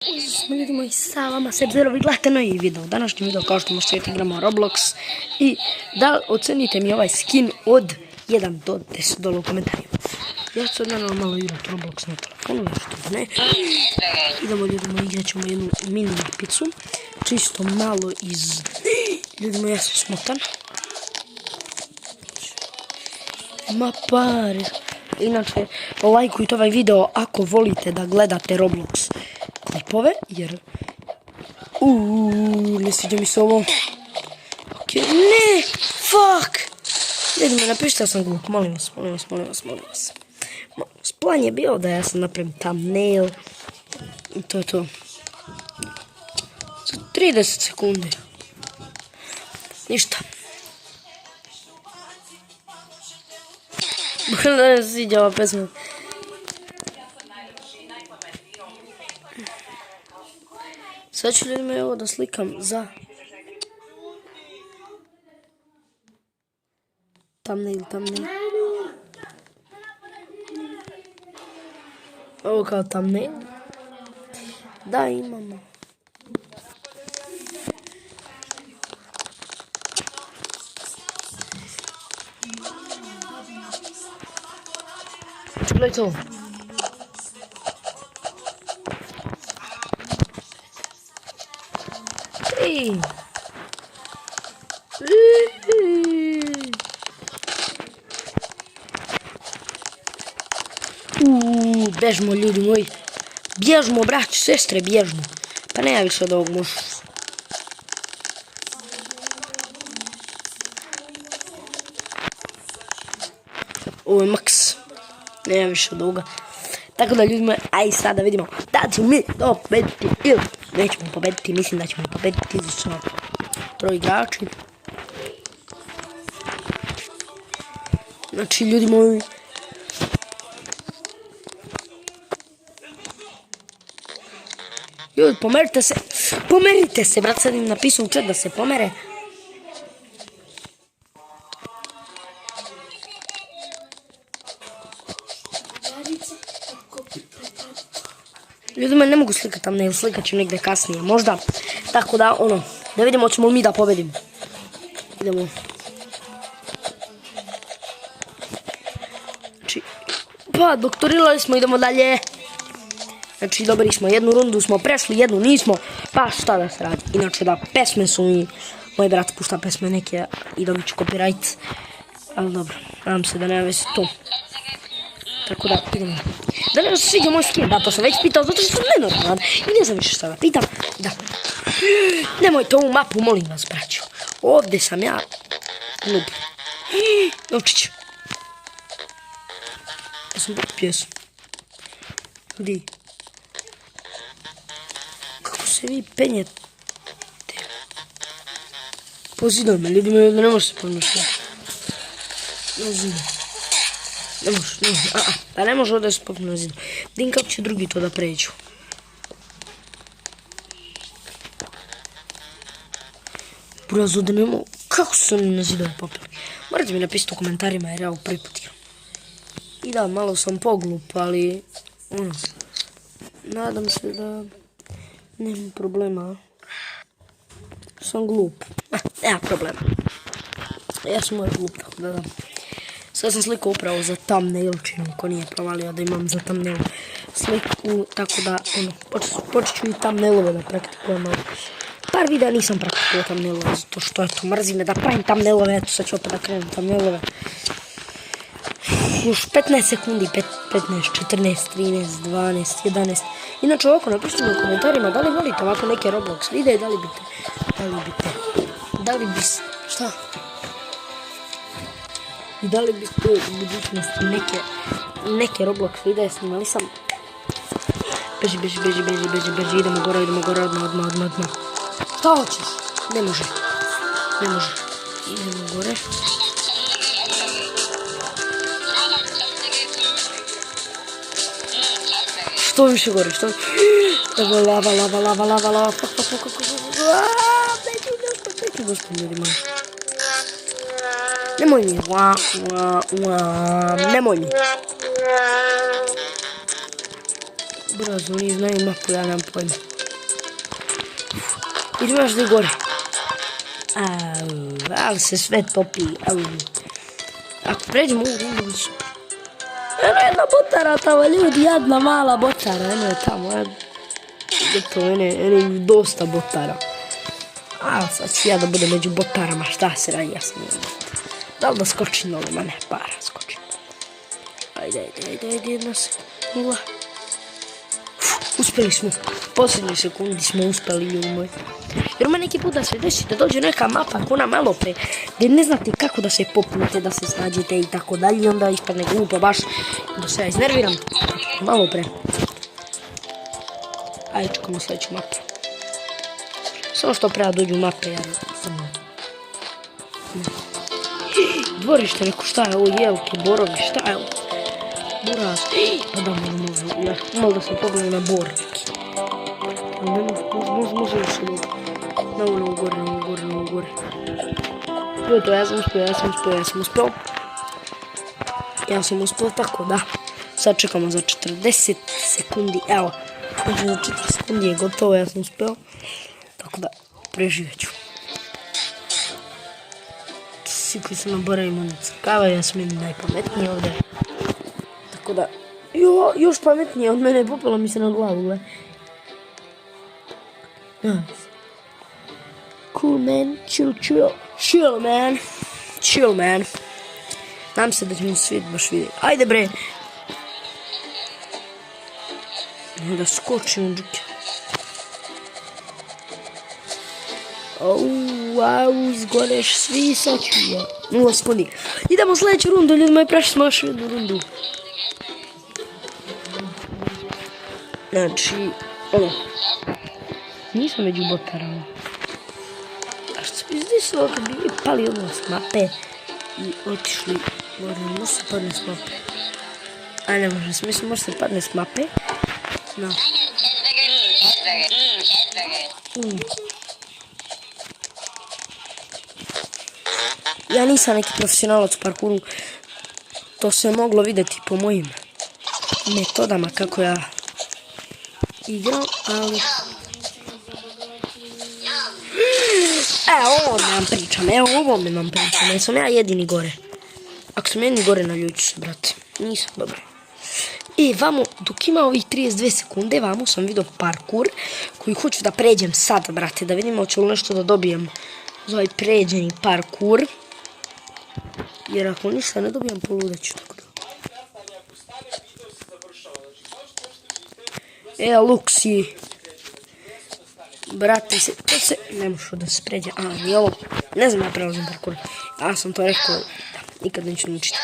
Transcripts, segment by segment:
Pozdrav smo ljudi moji, sa vama Sebzero, vi gledate novi video. Današnji video, kao što možete vidjeti, igramo Roblox. I da ocenite mi ovaj skin od 1 do 10 dole u komentarima. Ja ću sad normalno igrati Roblox na telefonu, nešto ne. Idemo ljudi moji, igrat ćemo jednu mini mapicu. Čisto malo iz... Ljudi moji, ja sam smotan. Mapare. Inače, lajkujte ovaj video ako volite da gledate Roblox klipove, jer... ne sviđa mi se ovo. Okej, ne! Fuck! Ljudi, napišite da sam glup, molim vas. Plan je bio da ja sam napravim thumbnail. I to je to. Za 30 sekundi. Ništa. Da ne sviđa ova pesma. Sad ću ljudima ovo da slikam za thumbnail. Ovo kao thumbnail. Da, imamo. Gledaj to. Bježmo ljudi moji. Bježmo braći, sestre, bježmo. Pa nema više od ovog možeš. Ovo je maks. Nema više od ovoga. Tako da ljudi moji, aj sada vidimo da ćemo mi to pobediti ili nećemo pobediti, mislim da ćemo pobediti izvršno 3 igrači. Znači ljudi moji, ljudi pomerite se, brat, sad im napisao u chat da se pomere. Ljudima ne mogu slikati tam, ne slikat ću negdje kasnije, možda. Tako da, da vidimo ćemo mi da pobedimo. Idemo. Znači, pa doktorirali smo, idemo dalje. Znači, dobili smo jednu rundu, smo prešli, jednu nismo, pa šta da se radi. Inače da, pesme su mi, moj brat pušta pesme neke i dobit ću copyright. Ali dobro, nadam se da nema veze to. Tako da, idemo. Da li vam se sviđa moj skin? Da, to sam već pitao, zato što sam nenormalan. I ne znam više šta da pitam. Da. Nemojte ovu mapu, molim vas, braćo. Ovdje sam ja. Noob. Novčić. Ja sam buk pjesmu. Gdje? Kako se vi penjete? Po zidovima, ljudi me ne može se pomišljati. Na zidu. Ne može. Pa ne može ovdje se popiti na zidu. Vidim kako će drugi to da pređu. Buraz, ovdje ne mogu. Kako su oni na zidove popili? Morate mi napisati u komentarima jer ja ovo prvi put igram. I da, malo sam poglup, ali... nadam se da... nema problema. Sam glup. Nema problema. Ja sam moj glup, tako da. Sad sam slikao upravo za thumbnail, čini ko nije provalio da imam za thumbnail sliku, tako da, počet ću i thumbnailove da praktikujem, ali par videa nisam praktikuo thumbnailove, zato što, eto, mrzi me da pravim thumbnailove, eto, sad ću opet da krenem thumbnailove. Još 15 sekundi, 15, 14, 13, 12, 11. Inače ovako napišite mi u komentarima da li volite ovako neke Roblox videe, šta? I da li biste u budućnosti neke Roblox videe snimali sam? Beži, idemo gore, odmah. Šta hoćeš? Ne može. Idemo gore. Što više gore, što više... Lava. Neću gospod ljudi moji. Nemoj mi. Nemoj mi. Buraz, oni znaju mapu, ja nemam pojma. Idemo još da gore. Ali se sve topi. Ako pređemo u rundu, eno jedna botara tamo, ljudi, jedna mala botara, eno je tamo, eno je dosta botara. Sad ću ja da budem među botarama, šta se radi, ja sam jedan. Da li da skočim dole, ma ne, para, skočim. Ajde, jedna sekunda. Uspjeli smo, posljednjoj sekundi smo uspjeli, ljudi moji. Jer ima neki put da se desi da dođe neka mapa ona malo pre, gdje ne znate kako da se popnete, da se snađete i tako dalje, i onda ispadne glupo baš da se ja iznerviram. Malo pre. Ajde, čekamo sljedeću mapu. Samo što pre dođu mape, jer sam... Dvorište neko, šta je ovo, jelke, borovi, šta je ovo? Buraz, pa da malo da se pogledam na bor neki. Može još ovo. Na ovo gore. To je, ja sam uspio, tako da. Sad čekamo za 40 sekundi, evo. Znači za 4 sekundi je gotovo, ja sam uspio. Tako da, preživjet ću. Svi koji se naboravimo ne crkavaju, ja sam jedni najpametniji ovdje. Tako da, još pametnije od mene, popela mi se na glavu, gle. Cool man, chill man. Nadam se da će mi svijet baš vidjeti. Ajde bre. Da skočim u džuke. Izgoreš svi, sad ću ja. 0 sekundi. Idemo sljedeću rundu, ljudi moji, prešli smo još jednu rundu. Znači, nismo među botarama. A što se bi zdesilo kad bi pali odmah s mape i otišli gore, može se padne s mape. A ne može, smisli može se padne s mape. No. Ja nisam neki profesionalac u parkouru. To se moglo vidjeti po mojim metodama kako ja igram, ali... Ovo nam pričam, jesam ja jedini gore. Ako sam jedini gore, naljut ću se, brate. Nisam, dobro. I vamo, dok ima ovih 32 sekunde, vamo sam vidio parkour koji hoću da pređem sad, brate, da vidimo hoću li nešto da dobijem za ovaj pređeni parkour. Jer ako ništa ne dobijem, poludeću, tako da. Luksi. Brate, to se ne može da se pređe. Nije ovo. Ne znam ja prelazim parkour. Ja sam to rekao. Nikad neću naučiti.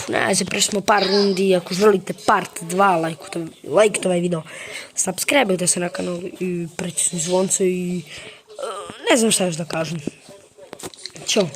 Ne, prešli smo par rundi. Ako želite part 2, lajkite ovaj video. Subscribe-ujte se na kanal i pritisnite zvonce i ne znam šta još da kažem. Ćao.